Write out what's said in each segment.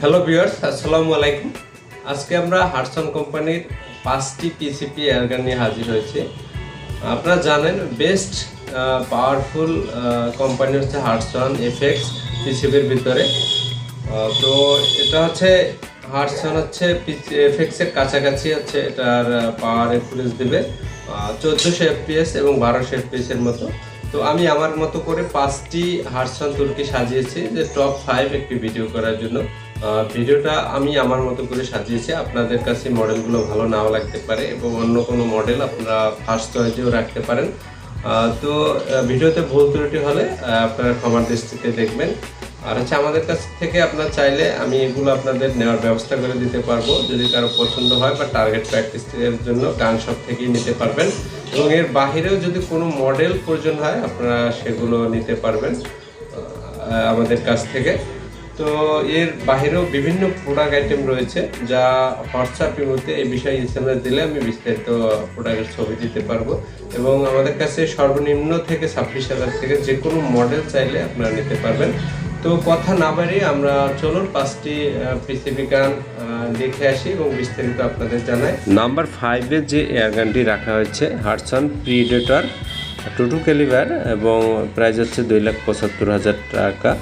Hello viewers, আসসালামু আলাইকুম। আজকে আমরা হার্টসন কোম্পানির 5টি পিসিপি এয়ারগান নিয়ে হাজির হয়েছি। আপনারা জানেন বেস্ট পাওয়ারফুল কোম্পানি হচ্ছে হার্টসন এফএক্স পিসিপির ভিতরে। তো এটা হচ্ছে হার্টসন হচ্ছে এফএক্সের কাছাকাছি হচ্ছে এটার পাওয়ার এফুরেজ দেবে 1400 এফপিএস এবং 1200 এফপিএস এর মতো। তো আমি আমার মতো করে 5টি হার্টসন তুর্কি সাজিয়েছি যে টপ 5 একটি ভিডিও করার জন্য। ভিডিওটা আমি আমার মতো করে সাজিয়েছি। আপনাদের কাছে মডেলগুলো ভালো নাও লাগতে পারে এবং অন্য কোনো মডেল আপনারা ফার্স্ট চয়েসেও রাখতে পারেন। তো ভিডিওতে ভুল ত্রুটি হলে আপনারা ক্ষমার দৃষ্টিতে দেখবেন। আর হচ্ছে আমাদের কাছ থেকে আপনারা চাইলে আমি এগুলো আপনাদের নেওয়ার ব্যবস্থা করে দিতে পারবো যদি কারো পছন্দ হয়, বা টার্গেট প্র্যাকটিসের জন্য গান শপ থেকেই নিতে পারবেন। এবং এর বাহিরেও যদি কোনো মডেল প্রয়োজন হয় আপনারা সেগুলো নিতে পারবেন আমাদের কাছ থেকে। তো এর বাহিরেও বিভিন্ন প্রোডাক্ট আইটেম রয়েছে যা হোয়াটসঅ্যাপের মধ্যে এই বিষয়ে এসএমএস দিলে আমি বিস্তারিত প্রোডাক্টের ছবি দিতে পারবো। এবং আমাদের কাছে সর্বনিম্ন থেকে 26,000 থেকে যে কোনো মডেল চাইলে আপনারা নিতে পারবেন। তো কথা না বাড়িয়ে আমরা চলুন 5টি পিসিবি গান দেখে আসি এবং বিস্তারিত আপনাদের জানাই। নাম্বার 5-এ যে এয়ারগানটি রাখা হয়েছে হার্টসন প্রিডেটর 22 ক্যালিবার এবং প্রাইস হচ্ছে 2,75,000 টাকা।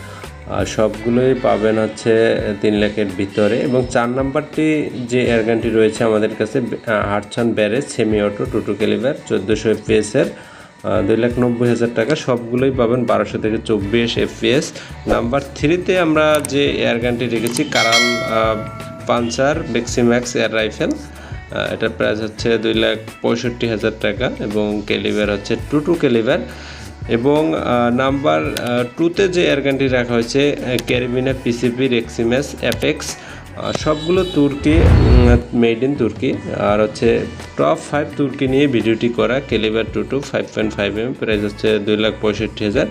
আর সবগুলোই পাবেন হচ্ছে 3 লাখের ভিতরে। এবং 4 নাম্বারটি যে এয়ারগানটি রয়েছে আমাদের কাছে Hartson barrage semi auto 22 calibre 1400 এফপিএসের 2,90,000 টাকা। সবগুলোই পাবেন 1200 থেকে 24 এফপিএস। নাম্বার 3-তে আমরা যে এয়ারগানটি রেখেছি কারাল পাঞ্চার বেক্সিম্যাক্স এয়ার রাইফেল, এটার প্রাইস হচ্ছে 2,65,000 টাকা এবং ক্যালিবার হচ্ছে 22 ক্যালিবার। এবং নাম্বার 2-তে যে এয়ারগানটি রাখা হয়েছে ক্যারিবিনা পিসিপি রেক্সিমাস এফএক্স, সবগুলো তুর্কি, মেড ইন তুর্কি। আর হচ্ছে টপ 5 তুর্কি নিয়ে ভিডিওটি করা। ক্যালিবার 22 5.5mm, প্রাইস হচ্ছে 2,65,000।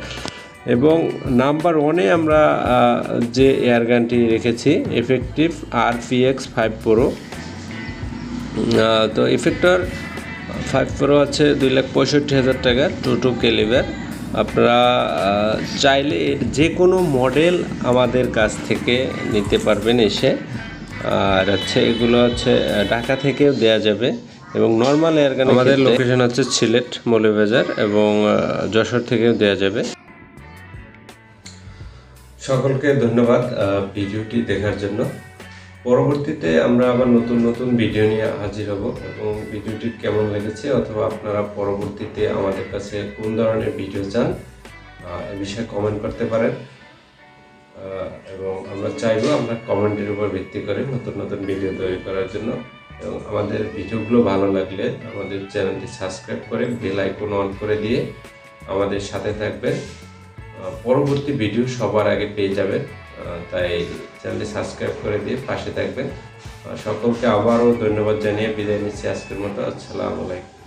এবং নাম্বার 1-এ আমরা যে এয়ারগানটি রেখেছি এফেক্টিভ RPX 5 Pro। তো ইফেক্টর 5 Pro আছে 2,65,000 টাকা 22 ক্যালিবার। আপনারা চাইলে যে কোনো মডেল আমাদের কাছ থেকে নিতে পারবেন এসে। আর হচ্ছে এগুলো হচ্ছে ঢাকা থেকেও দেওয়া যাবে এবং নর্মাল এয়ারগান আমাদের লোকেশন হচ্ছে সিলেট মৌলভীবাজার এবং যশোর থেকেও দেওয়া যাবে। সকলকে ধন্যবাদ ভিডিওটি দেখার জন্য। পরবর্তীতে আমরা আবার নতুন নতুন ভিডিও নিয়ে হাজির হব এবং ভিডিওটি কেমন লেগেছে অথবা আপনারা পরবর্তীতে আমাদের কাছে কোন ধরনের ভিডিও চান এ বিষয়ে কমেন্ট করতে পারেন। এবং আমরা চাইবো আমরা কমেন্টের উপর ভিত্তি করে নতুন নতুন ভিডিও তৈরি করার জন্য। এবং আমাদের ভিডিওগুলো ভালো লাগলে আমাদের চ্যানেলটি সাবস্ক্রাইব করে বেল আইকন অন করে দিয়ে আমাদের সাথে থাকবেন। পরবর্তী ভিডিও সবার আগে পেয়ে যাবেন, তাই চ্যানেলটি সাবস্ক্রাইব করে দিয়ে পাশে থাকবেন। সকলকে আবারও ধন্যবাদ জানিয়ে বিদায় নিচ্ছি আজকের মতো। আসসালামু আলাইকুম।